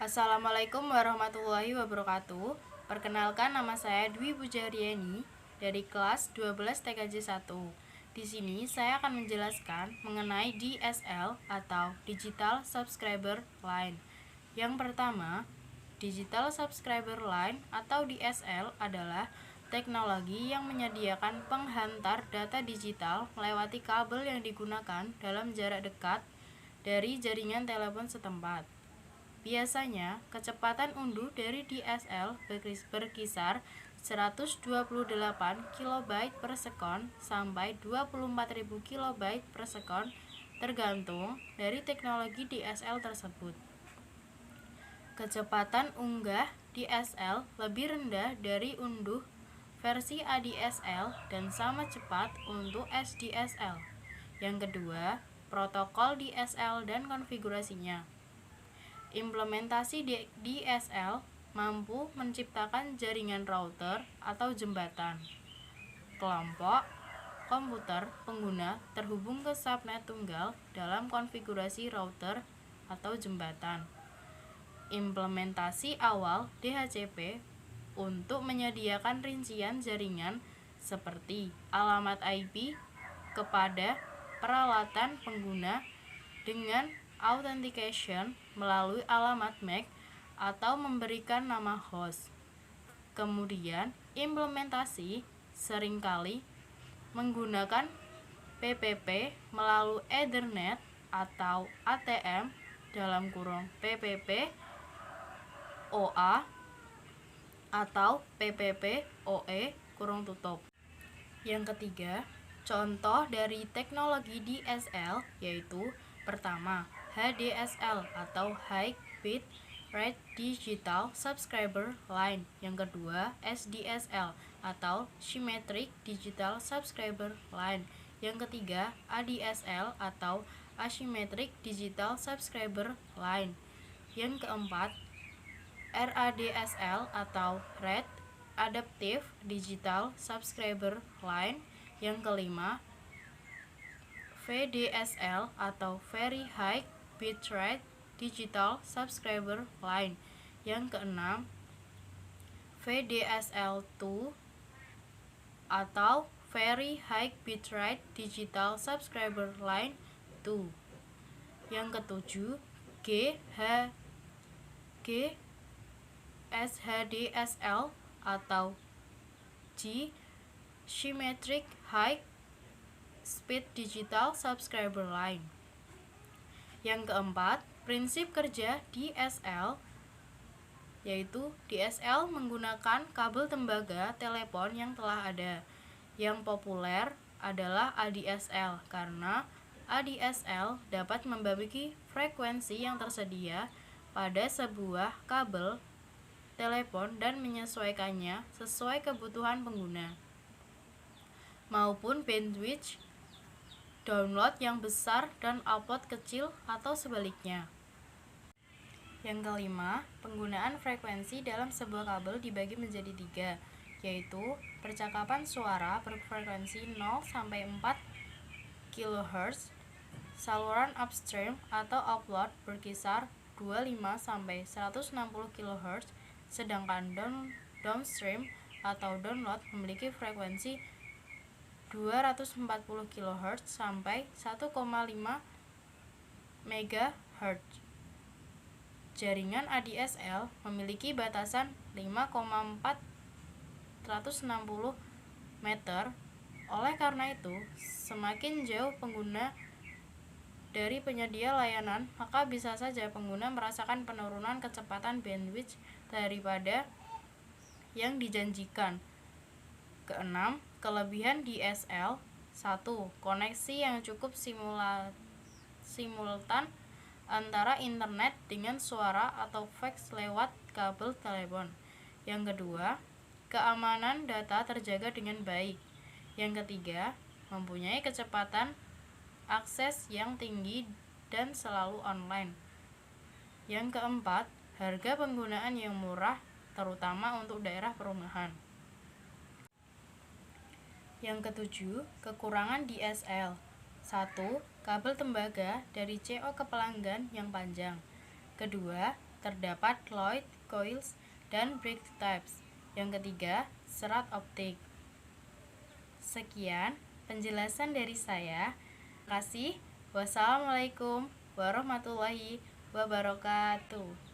Assalamualaikum warahmatullahi wabarakatuh. Perkenalkan, nama saya Dwi Pujariani dari kelas 12 TKJ 1. Di sini saya akan menjelaskan mengenai DSL atau Digital Subscriber Line. Yang pertama, Digital Subscriber Line atau DSL adalah teknologi yang menyediakan penghantar data digital melewati kabel yang digunakan dalam jarak dekat dari jaringan telepon setempat. Biasanya, kecepatan unduh dari DSL berkisar 128 KB per sekon sampai 24.000 KB per sekon, tergantung dari teknologi DSL tersebut. Kecepatan unggah DSL lebih rendah dari unduh versi ADSL dan sama cepat untuk SDSL. Yang kedua, protokol DSL dan konfigurasinya. Implementasi DSL mampu menciptakan jaringan router atau jembatan. Kelompok komputer pengguna terhubung ke subnet tunggal dalam konfigurasi router atau jembatan. Implementasi awal DHCP untuk menyediakan rincian jaringan seperti alamat IP kepada peralatan pengguna dengan authentication melalui alamat MAC atau memberikan nama host. Kemudian, implementasi seringkali menggunakan PPP melalui Ethernet atau ATM (PPP OA atau PPP OE). Yang ketiga, contoh dari teknologi DSL yaitu pertama, HDSL atau High Bit Rate Digital Subscriber Line. Yang kedua, SDSL atau Symmetric Digital Subscriber Line. Yang ketiga, ADSL atau Asymmetric Digital Subscriber Line. Yang keempat, RADSL atau Rate Adaptive Digital Subscriber Line. Yang kelima, VDSL atau Very High Bitrate Digital Subscriber Line. Yang keenam, VDSL2 atau Very High Bitrate Digital Subscriber Line 2. Yang ketujuh, SHDSL atau G Symmetric High Speed Digital Subscriber Line. Yang keempat, prinsip kerja DSL yaitu DSL menggunakan kabel tembaga telepon yang telah ada. Yang populer adalah ADSL karena ADSL dapat membagi frekuensi yang tersedia pada sebuah kabel telepon dan menyesuaikannya sesuai kebutuhan pengguna maupun bandwidth download yang besar dan upload kecil atau sebaliknya. Yang kelima, penggunaan frekuensi dalam sebuah kabel dibagi menjadi 3, yaitu percakapan suara berfrekuensi 0 sampai 4 kHz, saluran upstream atau upload berkisar 25 sampai 160 kHz, sedangkan downstream atau download memiliki frekuensi 240 kHz sampai 1,5 MHz. Jaringan ADSL memiliki batasan 5,460 meter. Oleh karena itu, semakin jauh pengguna dari penyedia layanan, maka bisa saja pengguna merasakan penurunan kecepatan bandwidth daripada yang dijanjikan. Keenam, kelebihan DSL. 1. Koneksi yang cukup simultan antara internet dengan suara atau fax lewat kabel telepon. Yang kedua, keamanan data terjaga dengan baik. Yang ketiga, mempunyai kecepatan akses yang tinggi dan selalu online. Yang keempat, harga penggunaan yang murah terutama untuk daerah perumahan. Yang ketujuh, kekurangan DSL. 1. Kabel tembaga dari CO ke pelanggan yang panjang. Kedua, terdapat Lloyd, coils, dan brick types. Yang ketiga, serat optik. Sekian penjelasan dari saya. Terima kasih. Wassalamualaikum warahmatullahi wabarakatuh.